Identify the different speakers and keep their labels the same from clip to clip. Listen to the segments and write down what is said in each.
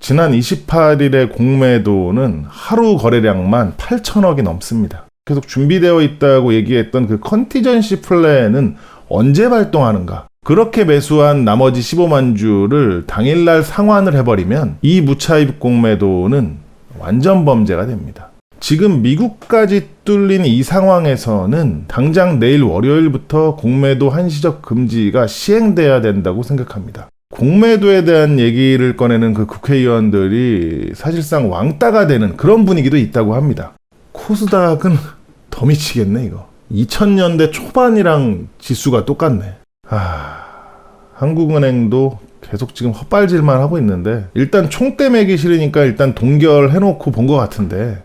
Speaker 1: 지난 28일의 공매도는 하루 거래량만 8천억이 넘습니다. 계속 준비되어 있다고 얘기했던 그 컨티전시 플랜은 언제 발동하는가? 그렇게 매수한 나머지 15만 주를 당일날 상환을 해버리면 이 무차입 공매도는 완전 범죄가 됩니다. 지금 미국까지 뚫린 이 상황에서는 당장 내일 월요일부터 공매도 한시적 금지가 시행돼야 된다고 생각합니다. 공매도에 대한 얘기를 꺼내는 그 국회의원들이 사실상 왕따가 되는 그런 분위기도 있다고 합니다. 코스닥은 더 미치겠네 이거. 2000년대 초반이랑 지수가 똑같네. 한국은행도 계속 지금 헛발질만 하고 있는데 일단 총대 매기 싫으니까 일단 동결해놓고 본 것 같은데.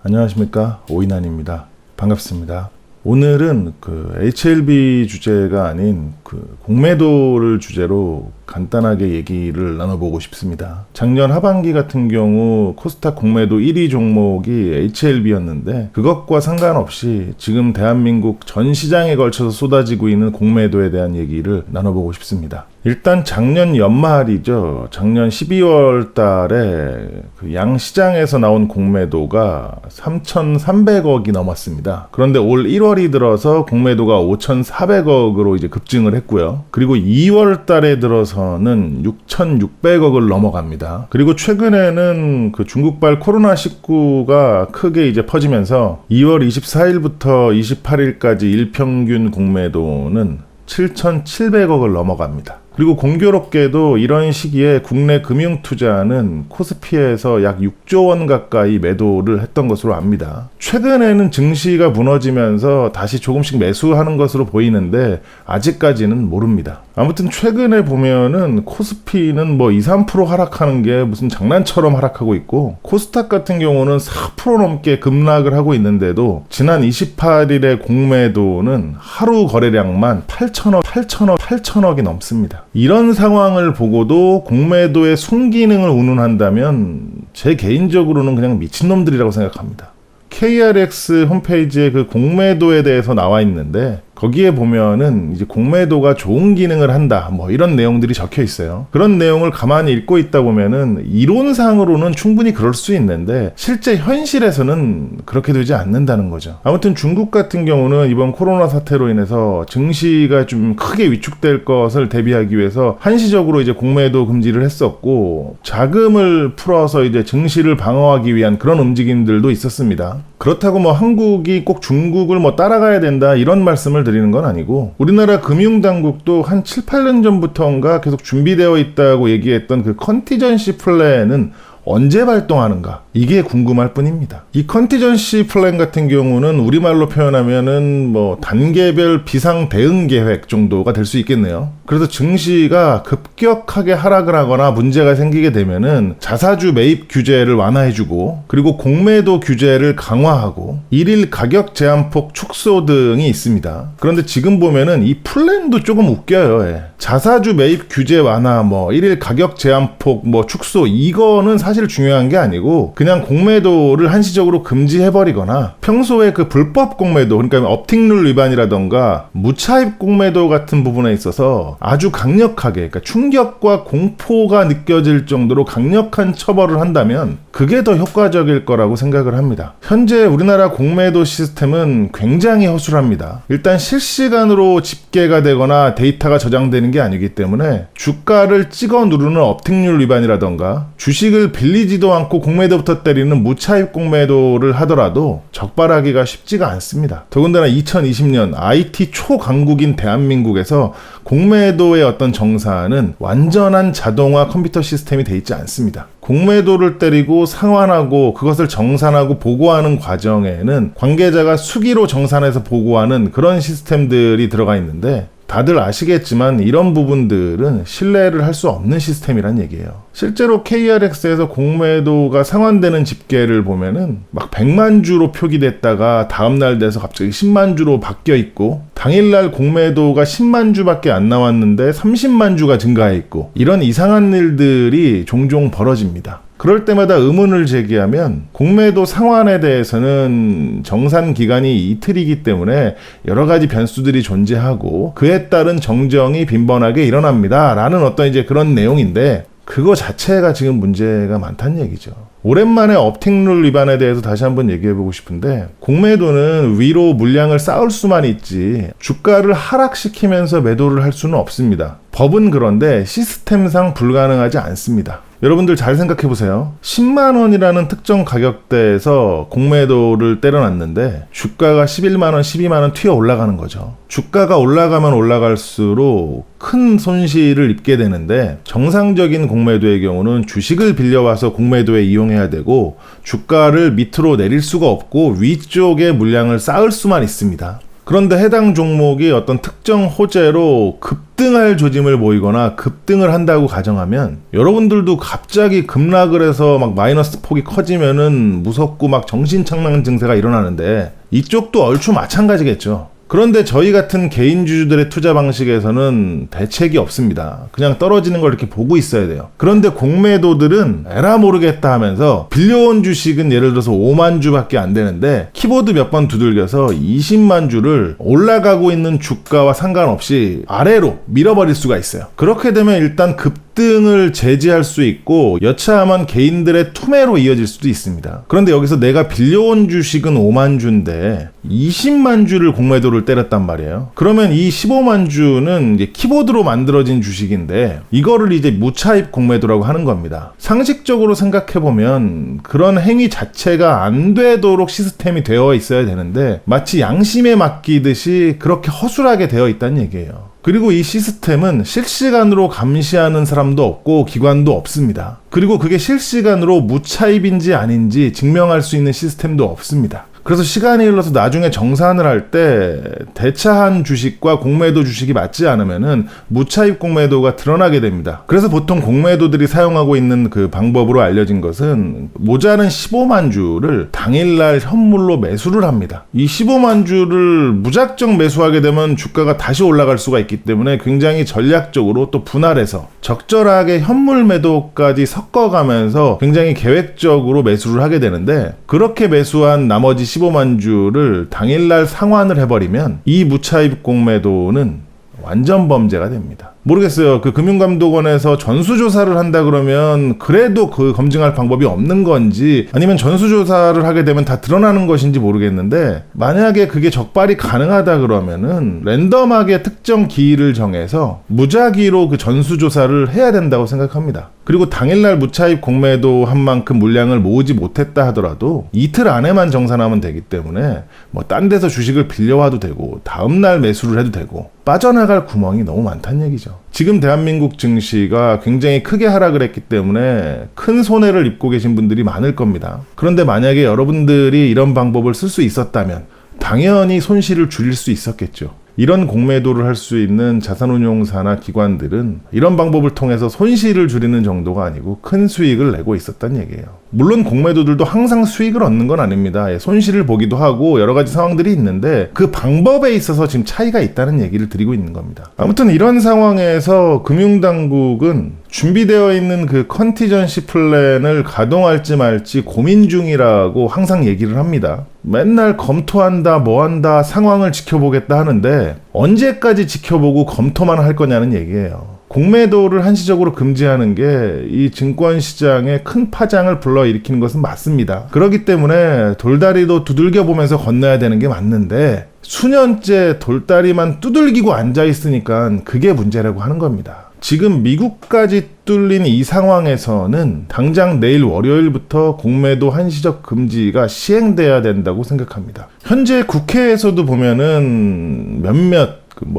Speaker 1: 안녕하십니까, 오인환입니다. 반갑습니다. 오늘은 그 HLB 주제가 아닌 그 공매도를 주제로 간단하게 얘기를 나눠보고 싶습니다. 작년 하반기 같은 경우 코스닥 공매도 1위 종목이 HLB였는데 그것과 상관없이 지금 대한민국 전 시장에 걸쳐서 쏟아지고 있는 공매도에 대한 얘기를 나눠보고 싶습니다. 일단 작년 연말이죠. 작년 12월 달에 그 양시장에서 나온 공매도가 3,300억이 넘었습니다. 그런데 올 1월이 들어서 공매도가 5,400억으로 이제 급증을 했고요. 그리고 2월 달에 들어서는 6,600억을 넘어갑니다. 그리고 최근에는 그 중국발 코로나19가 크게 이제 퍼지면서 2월 24일부터 28일까지 일평균 공매도는 7,700억을 넘어갑니다. 그리고 공교롭게도 이런 시기에 국내 금융투자는 코스피에서 약 6조 원 가까이 매도를 했던 것으로 압니다. 최근에는 증시가 무너지면서 다시 조금씩 매수하는 것으로 보이는데 아직까지는 모릅니다. 아무튼 최근에 보면은 코스피는 뭐 2-3% 하락하는 게 무슨 장난처럼 하락하고 있고 코스닥 같은 경우는 4% 넘게 급락을 하고 있는데도 지난 28일의 공매도는 하루 거래량만 8천억이 넘습니다. 이런 상황을 보고도 공매도의 순기능을 운운한다면 제 개인적으로는 그냥 미친놈들이라고 생각합니다. KRX 홈페이지에 그 공매도에 대해서 나와 있는데 거기에 보면은 이제 공매도가 좋은 기능을 한다 뭐 이런 내용들이 적혀 있어요. 그런 내용을 가만히 읽고 있다 보면은 이론상으로는 충분히 그럴 수 있는데 실제 현실에서는 그렇게 되지 않는다는 거죠. 아무튼 중국 같은 경우는 이번 코로나 사태로 인해서 증시가 좀 크게 위축될 것을 대비하기 위해서 한시적으로 이제 공매도 금지를 했었고 자금을 풀어서 이제 증시를 방어하기 위한 그런 움직임들도 있었습니다. 그렇다고 뭐 한국이 꼭 중국을 뭐 따라가야 된다 이런 말씀을 드리는 건 아니고 우리나라 금융당국도 한 7-8년 전부터인가 계속 준비되어 있다고 얘기했던 그 컨티전시 플랜은 언제 발동하는가 이게 궁금할 뿐입니다. 이 컨티전시 플랜 같은 경우는 우리말로 표현하면은 뭐 단계별 비상 대응 계획 정도가 될 수 있겠네요. 그래서 증시가 급격하게 하락을 하거나 문제가 생기게 되면은 자사주 매입 규제를 완화해주고 그리고 공매도 규제를 강화하고 일일 가격 제한폭 축소 등이 있습니다. 그런데 지금 보면은 이 플랜도 조금 웃겨요. 자사주 매입 규제 완화 뭐 일일 가격 제한폭 뭐 축소 이거는 사실 중요한 게 아니고 그냥 공매도를 한시적으로 금지해버리거나 평소에 그 불법 공매도 그러니까 업팅룰 위반이라던가 무차입 공매도 같은 부분에 있어서 아주 강력하게 그러니까 충격과 공포가 느껴질 정도로 강력한 처벌을 한다면 그게 더 효과적일 거라고 생각을 합니다. 현재 우리나라 공매도 시스템은 굉장히 허술합니다. 일단 실시간으로 집계가 되거나 데이터가 저장되는 게 아니기 때문에 주가를 찍어 누르는 업팅률 위반이라던가 주식을 빌리지도 않고 공매도부터 때리는 무차입 공매도를 하더라도 적발하기가 쉽지가 않습니다. 더군다나 2020년 IT 초강국인 대한민국에서 공매도의 어떤 정사는 완전한 자동화 컴퓨터 시스템이 돼 있지 않습니다. 공매도를 때리고 상환하고 그것을 정산하고 보고하는 과정에는 관계자가 수기로 정산해서 보고하는 그런 시스템들이 들어가 있는데 다들 아시겠지만 이런 부분들은 신뢰를 할 수 없는 시스템이란 얘기예요. 실제로 KRX에서 공매도가 상환되는 집계를 보면은 막 100만 주로 표기됐다가 다음날 돼서 갑자기 10만 주로 바뀌어 있고 당일날 공매도가 10만 주밖에 안 나왔는데 30만 주가 증가해 있고 이런 이상한 일들이 종종 벌어집니다. 그럴 때마다 의문을 제기하면 공매도 상환에 대해서는 정산 기간이 이틀이기 때문에 여러 가지 변수들이 존재하고 그에 따른 정정이 빈번하게 일어납니다. 라는 어떤 이제 그런 내용인데 그거 자체가 지금 문제가 많다는 얘기죠. 오랜만에 업팅룰 위반에 대해서 다시 한번 얘기해보고 싶은데 공매도는 위로 물량을 쌓을 수만 있지 주가를 하락시키면서 매도를 할 수는 없습니다. 법은 그런데 시스템상 불가능하지 않습니다. 여러분들 잘 생각해보세요. 10만원이라는 특정 가격대에서 공매도를 때려놨는데 주가가 11만원, 12만원 튀어 올라가는 거죠. 주가가 올라가면 올라갈수록 큰 손실을 입게 되는데 정상적인 공매도의 경우는 주식을 빌려와서 공매도에 이용해야 되고 주가를 밑으로 내릴 수가 없고 위쪽에 물량을 쌓을 수만 있습니다. 그런데 해당 종목이 어떤 특정 호재로 급등할 조짐을 보이거나 급등을 한다고 가정하면 여러분들도 갑자기 급락을 해서 막 마이너스 폭이 커지면은 무섭고 막 정신착란 증세가 일어나는데 이쪽도 얼추 마찬가지겠죠. 그런데 저희 같은 개인주주들의 투자 방식에서는 대책이 없습니다. 그냥 떨어지는 걸 이렇게 보고 있어야 돼요. 그런데 공매도들은 에라 모르겠다 하면서 빌려온 주식은 예를 들어서 5만 주밖에 안 되는데 키보드 몇 번 두들겨서 20만 주를 올라가고 있는 주가와 상관없이 아래로 밀어버릴 수가 있어요. 그렇게 되면 일단 급등을 제지할 수 있고 여차하면 개인들의 투매로 이어질 수도 있습니다. 그런데 여기서 내가 빌려온 주식은 5만 주인데 20만 주를 공매도를 때렸단 말이에요. 그러면 이 15만 주는 이제 키보드로 만들어진 주식인데 이거를 이제 무차입 공매도라고 하는 겁니다. 상식적으로 생각해보면 그런 행위 자체가 안 되도록 시스템이 되어 있어야 되는데 마치 양심에 맡기듯이 그렇게 허술하게 되어 있다는 얘기예요. 그리고 이 시스템은 실시간으로 감시하는 사람도 없고 기관도 없습니다. 그리고 그게 실시간으로 무차입인지 아닌지 증명할 수 있는 시스템도 없습니다. 그래서 시간이 흘러서 나중에 정산을 할 때 대차한 주식과 공매도 주식이 맞지 않으면은 무차입 공매도가 드러나게 됩니다. 그래서 보통 공매도들이 사용하고 있는 그 방법으로 알려진 것은 모자른 15만 주를 당일날 현물로 매수를 합니다. 이 15만 주를 무작정 매수하게 되면 주가가 다시 올라갈 수가 있기 때문에 굉장히 전략적으로 또 분할해서 적절하게 현물 매도까지 섞어가면서 굉장히 계획적으로 매수를 하게 되는데 그렇게 매수한 나머지 15만 주를 당일날 상환을 해버리면 이 무차입 공매도는 완전 범죄가 됩니다. 모르겠어요. 그 금융감독원에서 전수조사를 한다 그러면 그래도 그 검증할 방법이 없는 건지 아니면 전수조사를 하게 되면 다 드러나는 것인지 모르겠는데 만약에 그게 적발이 가능하다 그러면은 랜덤하게 특정 기일을 정해서 무작위로 그 전수조사를 해야 된다고 생각합니다. 그리고 당일날 무차입 공매도 한 만큼 물량을 모으지 못했다 하더라도 이틀 안에만 정산하면 되기 때문에 뭐 딴 데서 주식을 빌려와도 되고 다음날 매수를 해도 되고 빠져나갈 구멍이 너무 많다는 얘기죠. 지금 대한민국 증시가 굉장히 크게 하락을 했기 때문에 큰 손해를 입고 계신 분들이 많을 겁니다. 그런데 만약에 여러분들이 이런 방법을 쓸 수 있었다면 당연히 손실을 줄일 수 있었겠죠. 이런 공매도를 할 수 있는 자산운용사나 기관들은 이런 방법을 통해서 손실을 줄이는 정도가 아니고 큰 수익을 내고 있었다는 얘기예요. 물론 공매도들도 항상 수익을 얻는 건 아닙니다. 손실을 보기도 하고 여러 가지 상황들이 있는데 그 방법에 있어서 지금 차이가 있다는 얘기를 드리고 있는 겁니다. 아무튼 이런 상황에서 금융당국은 준비되어 있는 그 컨티전시 플랜을 가동할지 말지 고민 중이라고 항상 얘기를 합니다. 맨날 검토한다, 뭐한다, 상황을 지켜보겠다 하는데 언제까지 지켜보고 검토만 할 거냐는 얘기예요. 공매도를 한시적으로 금지하는 게 이 증권시장에 큰 파장을 불러일으키는 것은 맞습니다. 그렇기 때문에 돌다리도 두들겨 보면서 건너야 되는 게 맞는데 수년째 돌다리만 두들기고 앉아있으니까 그게 문제라고 하는 겁니다. 지금 미국까지 뚫린 이 상황에서는 당장 내일 월요일부터 공매도 한시적 금지가 시행돼야 된다고 생각합니다. 현재 국회에서도 보면은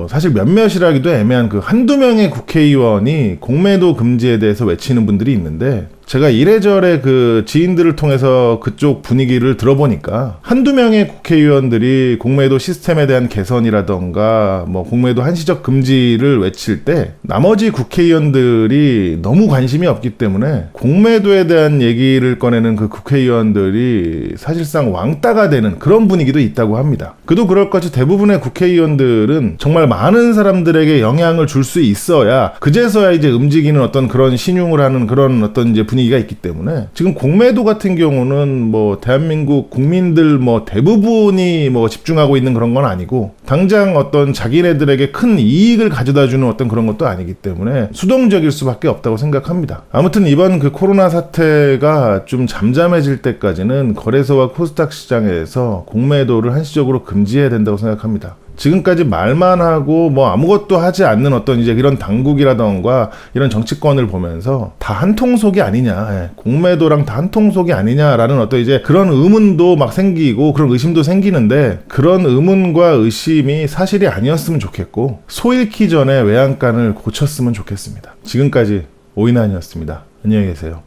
Speaker 1: 사실 몇몇이라기도 애매한 그 한두 명의 국회의원이 공매도 금지에 대해서 외치는 분들이 있는데 제가 이래저래 그 지인들을 통해서 그쪽 분위기를 들어보니까 한두 명의 국회의원들이 공매도 시스템에 대한 개선이라던가 뭐 공매도 한시적 금지를 외칠 때 나머지 국회의원들이 너무 관심이 없기 때문에 공매도에 대한 얘기를 꺼내는 그 국회의원들이 사실상 왕따가 되는 그런 분위기도 있다고 합니다. 그도 그럴 것이 대부분의 국회의원들은 정말 많은 사람들에게 영향을 줄 수 있어야 그제서야 이제 움직이는 어떤 그런 신용을 하는 그런 어떤 이제 분위기 분위기가 있기 때문에 지금 공매도 같은 경우는 뭐 대한민국 국민들 뭐 대부분이 뭐 집중하고 있는 그런 건 아니고 당장 어떤 자기네들에게 큰 이익을 가져다 주는 어떤 그런 것도 아니기 때문에 수동적일 수밖에 없다고 생각합니다. 아무튼 이번 그 코로나 사태가 좀 잠잠해질 때까지는 거래소와 코스닥 시장에서 공매도를 한시적으로 금지해야 된다고 생각합니다. 지금까지 말만 하고 뭐 아무것도 하지 않는 어떤 이제 이런 당국이라던가 이런 정치권을 보면서 다 한통속이 아니냐, 공매도랑 다 한통속이 아니냐라는 어떤 이제 그런 의문도 막 생기고 그런 의심도 생기는데 그런 의문과 의심이 사실이 아니었으면 좋겠고 소 잃기 전에 외양간을 고쳤으면 좋겠습니다. 지금까지 오이난이었습니다. 안녕히 계세요.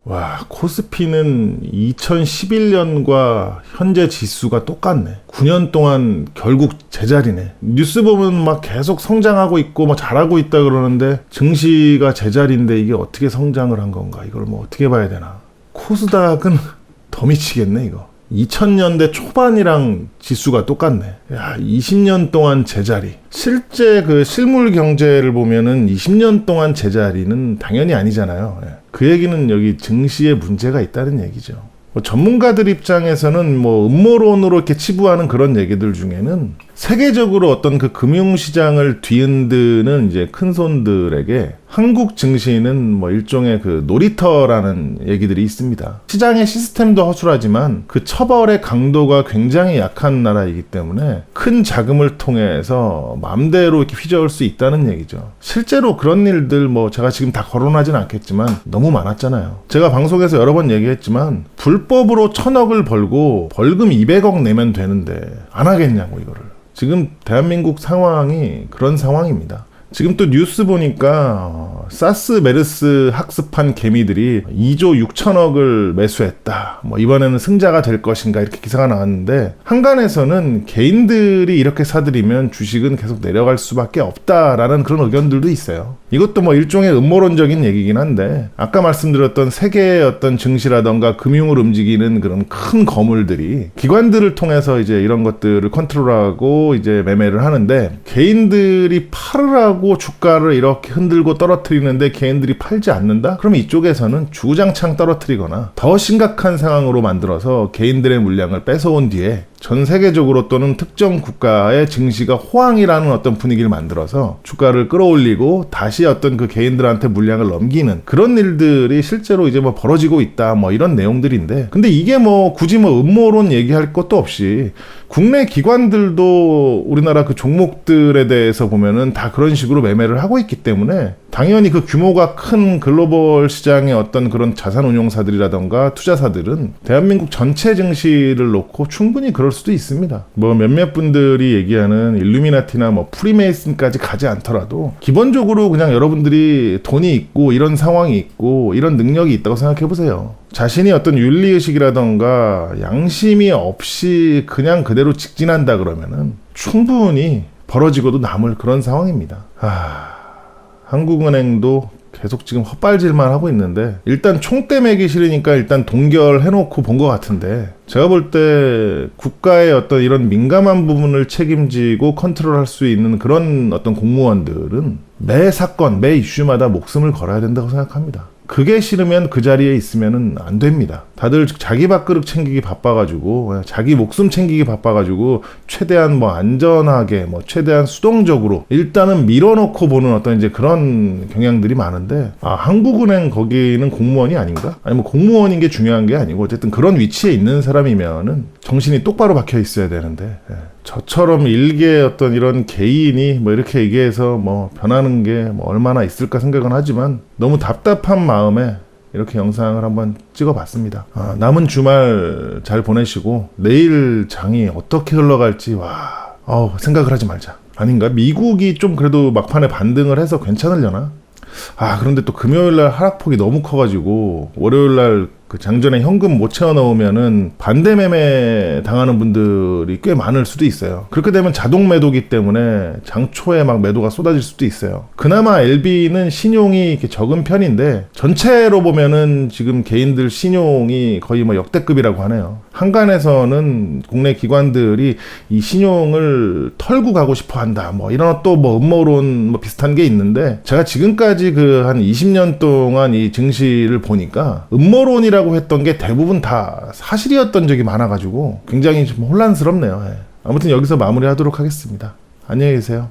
Speaker 1: 와, 코스피는 2011년과 현재 지수가 똑같네. 9년 동안 결국 제자리네. 뉴스 보면 막 계속 성장하고 있고 뭐 잘하고 있다 그러는데 증시가 제자리인데 이게 어떻게 성장을 한 건가? 이걸 뭐 어떻게 봐야 되나? 코스닥은 더 미치겠네 이거. 2000년대 초반이랑 지수가 똑같네. 야, 20년 동안 제자리. 실제 그 실물 경제를 보면은 20년 동안 제자리는 당연히 아니잖아요. 그 얘기는 여기 증시에 문제가 있다는 얘기죠. 뭐 전문가들 입장에서는 뭐 음모론으로 이렇게 치부하는 그런 얘기들 중에는 세계적으로 어떤 그 금융시장을 뒤흔드는 이제 큰 손들에게 한국 증시는 뭐 일종의 그 놀이터라는 얘기들이 있습니다. 시장의 시스템도 허술하지만 그 처벌의 강도가 굉장히 약한 나라이기 때문에 큰 자금을 통해서 마음대로 이렇게 휘저을 수 있다는 얘기죠. 실제로 그런 일들 뭐 제가 지금 다 거론하진 않겠지만 너무 많았잖아요. 제가 방송에서 여러 번 얘기했지만 불법으로 1000억을 벌고 벌금 200억 내면 되는데 안 하겠냐고 이거를. 지금 대한민국 상황이 그런 상황입니다. 지금 또 뉴스 보니까 사스 메르스 학습한 개미들이 2조 6천억을 매수했다. 뭐 이번에는 승자가 될 것인가 이렇게 기사가 나왔는데 한간에서는 개인들이 이렇게 사들이면 주식은 계속 내려갈 수밖에 없다라는 그런 의견들도 있어요. 이것도 뭐 일종의 음모론적인 얘기긴 한데 아까 말씀드렸던 세계의 어떤 증시라던가 금융을 움직이는 그런 큰 거물들이 기관들을 통해서 이제 이런 것들을 컨트롤하고 이제 매매를 하는데 개인들이 팔으라고 주가를 이렇게 흔들고 떨어뜨리는데 개인들이 팔지 않는다? 그러면 이쪽에서는 주구장창 떨어뜨리거나 더 심각한 상황으로 만들어서 개인들의 물량을 뺏어온 뒤에 전 세계적으로 또는 특정 국가의 증시가 호황이라는 어떤 분위기를 만들어서 주가를 끌어올리고 다시 어떤 그 개인들한테 물량을 넘기는 그런 일들이 실제로 이제 뭐 벌어지고 있다 뭐 이런 내용들인데 근데 이게 뭐 굳이 뭐 음모론 얘기할 것도 없이 국내 기관들도 우리나라 그 종목들에 대해서 보면은 다 그런 식으로 매매를 하고 있기 때문에 당연히 그 규모가 큰 글로벌 시장의 어떤 그런 자산운용사들이라던가 투자사들은 대한민국 전체 증시를 놓고 충분히 그럴 수도 있습니다. 뭐 몇몇 분들이 얘기하는 일루미나티나 뭐 프리메이슨까지 가지 않더라도 기본적으로 그냥 여러분들이 돈이 있고 이런 상황이 있고 이런 능력이 있다고 생각해 보세요. 자신이 어떤 윤리의식이라던가 양심이 없이 그냥 그대로 직진한다 그러면은 충분히 벌어지고도 남을 그런 상황입니다. 한국은행도 계속 지금 헛발질만 하고 있는데 일단 총대 매기 싫으니까 일단 동결해놓고 본 것 같은데 제가 볼 때 국가의 어떤 이런 민감한 부분을 책임지고 컨트롤할 수 있는 그런 어떤 공무원들은 매 사건, 매 이슈마다 목숨을 걸어야 된다고 생각합니다. 그게 싫으면 그 자리에 있으면 안 됩니다. 다들 자기 밥그릇 챙기기 바빠가지고 자기 목숨 챙기기 바빠가지고 최대한 뭐 안전하게 뭐 최대한 수동적으로 일단은 밀어놓고 보는 어떤 이제 그런 경향들이 많은데 한국은행 거기는 공무원이 아닌가? 아니 뭐 공무원인 게 중요한 게 아니고 어쨌든 그런 위치에 있는 사람이면은 정신이 똑바로 박혀 있어야 되는데 저처럼 일개 어떤 이런 개인이 뭐 이렇게 얘기해서 뭐 변하는 게 뭐 얼마나 있을까 생각은 하지만 너무 답답한 마음에 이렇게 영상을 한번 찍어봤습니다. 남은 주말 잘 보내시고 내일 장이 어떻게 흘러갈지 생각을 하지 말자. 아닌가? 미국이 좀 그래도 막판에 반등을 해서 괜찮으려나? 그런데 또 금요일날 하락폭이 너무 커가지고 월요일날 그 장전에 현금 못 채워 넣으면은 반대 매매 당하는 분들이 꽤 많을 수도 있어요. 그렇게 되면 자동 매도기 때문에 장초에 막 매도가 쏟아질 수도 있어요. 그나마 LB는 신용이 이렇게 적은 편인데 전체로 보면은 지금 개인들 신용이 거의 뭐 역대급이라고 하네요. 한간에서는 국내 기관들이 이 신용을 털고 가고 싶어 한다. 뭐 이런 또 뭐 음모론 뭐 비슷한 게 있는데 제가 지금까지 그 한 20년 동안 이 증시를 보니까 음모론이라고 했던 게 대부분 다 사실이었던 적이 많아가지고 굉장히 좀 혼란스럽네요. 예. 아무튼 여기서 마무리하도록 하겠습니다. 안녕히 계세요.